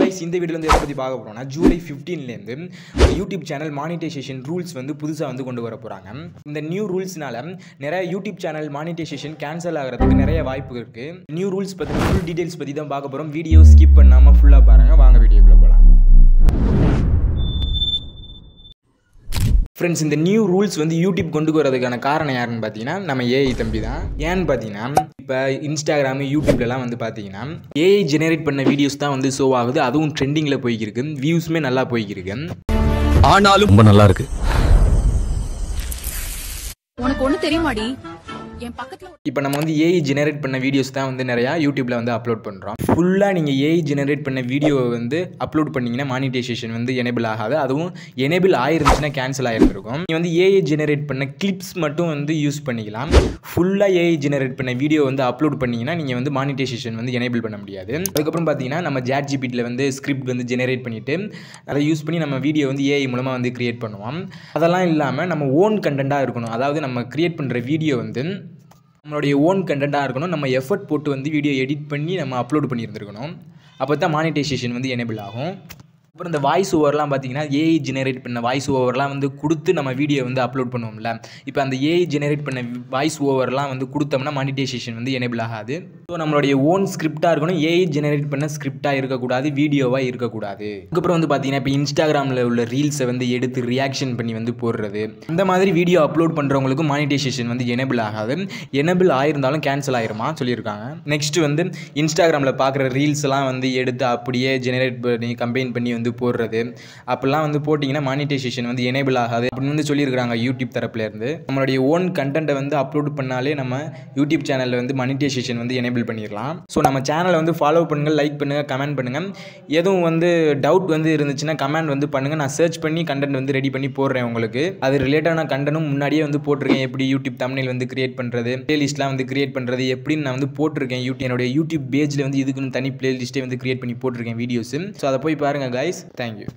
guys, இந்த வீடியோல வந்து எதை பத்தி பார்க்க போறோம்னா ஜூலை 15 ல இருந்து ஒரு யூடியூப் சேனல் மானிட்டைசேஷன் ரூல்ஸ் வந்து புதுசா வந்து கொண்டு வர போறாங்க. இந்த நியூ ரூல்ஸ்னால நிறைய யூடியூப் சேனல் மானிட்டைசேஷன் கேன்சல் ஆகிறதுக்கு நிறைய வாய்ப்பு இருக்கு. நியூ ரூல்ஸ் பத்தி ஃபுல் டீடைல்ஸ் பத்தி தான் பார்க்க போறோம். வீடியோ ஸ்கிப் பண்ணாம ஃபுல்லா பாருங்க. வாங்க வீடியோக்குள்ள போலாம். ஃப்ரெண்ட்ஸ், இந்த நியூ ரூல்ஸ் வந்து யூடியூப் கொண்டு வரதுக்கான காரணம் யாருன்னு பார்த்தீங்கன்னா நம்ம ஏஐ தம்பி தான். ஏன்னு பார்த்தீங்கன்னா இப்போ இன்ஸ்டாகிராம் யூடியூப்லலாம் வந்து பார்த்தீங்கன்னா ஏஐ ஜெனரேட் பண்ண வீடியோஸ் தான் வந்து ஷோ ஆகுது. அதுவும் ட்ரெண்டிங்கில் போய்க்கிருக்கு, வியூஸுமே நல்லா போய்க்கிருக்கு. ஆனாலும் ரொம்ப நல்லா இருக்கு. உனக்கு ஒண்ணு தெரியுமாடி, என் பக்கத்துல இப்போ நம்ம வந்து ஏஐ ஜெனரேட் பண்ண வீடியோஸ் தான் வந்து நிறையா யூடியூப்பில் வந்து அப்லோட் பண்ணுறோம். ஃபுல்லாக நீங்கள் ஏஐ ஜெனரேட் பண்ண வீடியோவை வந்து அப்லோட் பண்ணிங்கன்னா மானிட்டைசேஷன் வந்து எனேபிள் ஆகாது. அதுவும் எனேபிள் ஆயிருந்துச்சுன்னா கேன்சல் ஆகிருக்கும். நீங்கள் வந்து ஏஐ ஜெனரேட் பண்ண கிளிப்ஸ் மட்டும் வந்து யூஸ் பண்ணிக்கலாம். ஃபுல்லாக ஏஐ ஜெனரேட் பண்ண வீடியோ வந்து அப்லோட் பண்ணிங்கன்னா நீங்கள் வந்து மானிட்டைசேஷன் வந்து எனேபிள் பண்ண முடியாது. அதுக்கப்புறம் பார்த்தீங்கன்னா நம்ம ChatGPTல வந்து ஸ்கிரிப்ட் வந்து ஜெனரேட் பண்ணிவிட்டு அதை யூஸ் பண்ணி நம்ம வீடியோ வந்து ஏஐ மூலமாக வந்து க்ரியேட் பண்ணுவோம். அதெல்லாம் இல்லாமல் நம்ம ஓன் கண்டென்ட்டாக இருக்கணும். அதாவது நம்ம க்ரியேட் பண்ணுற வீடியோ வந்து நம்மளுடைய ஓன் கண்டென்ட்டாக இருக்கணும். நம்ம எஃபர்ட் போட்டு வந்து வீடியோ எடிட் பண்ணி நம்ம அப்லோட் பண்ணியிருந்துருக்கணும். அப்போ தான் மானிட்டைசேஷன் வந்து எனேபிள் ஆகும். அப்புறம் இந்த வாய்ஸ் ஓவர்லாம் பார்த்தீங்கன்னா ஏஐ ஜெனரேட் பண்ண வாய்ஸ் ஓவர்லாம் வந்து கொடுத்து நம்ம வீடியோ வந்து அப்லோட் பண்ணுவோம்ல. இப்போ அந்த ஏஐ ஜெனரேட் பண்ண வாய்ஸ் ஓவர்லாம் வந்து கொடுத்தோம்னா மானிட்டைசேஷன் வந்து எனேபிள் ஆகாது. ஸோ நம்மளுடைய ஓன் ஸ்கிரிப்டாக இருக்கணும். ஏஐ ஜெனரேட் பண்ண ஸ்கிரிப்டாக இருக்கக்கூடாது, வீடியோவாக இருக்கக்கூடாது. அதுக்கப்புறம் வந்து பார்த்தீங்கன்னா இப்போ இன்ஸ்டாகிராமில் உள்ள ரீல்ஸை வந்து எடுத்து ரியாக்ஷன் பண்ணி வந்து போடுறது, இந்த மாதிரி வீடியோ அப்லோட் பண்ணுறவங்களுக்கு மானிட்டைசேஷன் வந்து எனேபிள் ஆகாது. எனேபிள் ஆயிருந்தாலும் கேன்சல் ஆயிருமா சொல்லியிருக்காங்க. நெக்ஸ்ட் வந்து இன்ஸ்டாகிராமில் பார்க்குற ரீல்ஸ்லாம் வந்து எடுத்து அப்படியே ஜெனரேட் பண்ணி கம்பைன் பண்ணி வந்து போடுறது, அப்படிலாம் வந்து போட்டிங்கன்னா மானிட்டைசேஷன் வந்து எனேபிள் ஆகாது அப்படின்னு வந்து சொல்லியிருக்காங்க யூடியூப் தரப்புலேருந்து. நம்மளுடைய ஓன் கண்டென்ட்டை வந்து அப்லோட் பண்ணாலே நம்ம யூடியூப் சேனலில் வந்து மானிட்டைசேஷன் வந்து எனேபிள் பண்ணிடலாம். ஸோ நம்ம சேனலை வந்து ஃபாலோ பண்ணுங்கள், லைக் பண்ணுங்கள், கமெண்ட் பண்ணுங்கள். எதுவும் வந்து டவுட் வந்து இருந்துச்சுன்னா கமெண்ட் வந்து பண்ணுங்கள். நான் சர்ச் பண்ணி கண்டென்ட் வந்து ரெடி பண்ணி போடுறேன் உங்களுக்கு. அது ரிலேட்டடான கண்டென்ட்டும் முன்னாடியே வந்து போட்டிருக்கேன். எப்படி யூடியூப் தம்ப்நெயில் வந்து கிரியேட் பண்ணுறது, பிளேலிஸ்ட்லாம் வந்து கிரியேட் பண்ணுறது எப்படின்னு நான் வந்து போட்டிருக்கேன். என்னுடைய யூடியூப் பேஜில் வந்து இதுக்குன்னு தனி பிளேலிஸ்ட்டே வந்து கிரியேட் பண்ணி போட்டிருக்கேன் வீடியோஸ். ஸோ அதை போய் பாருங்கள் guys. Thank you.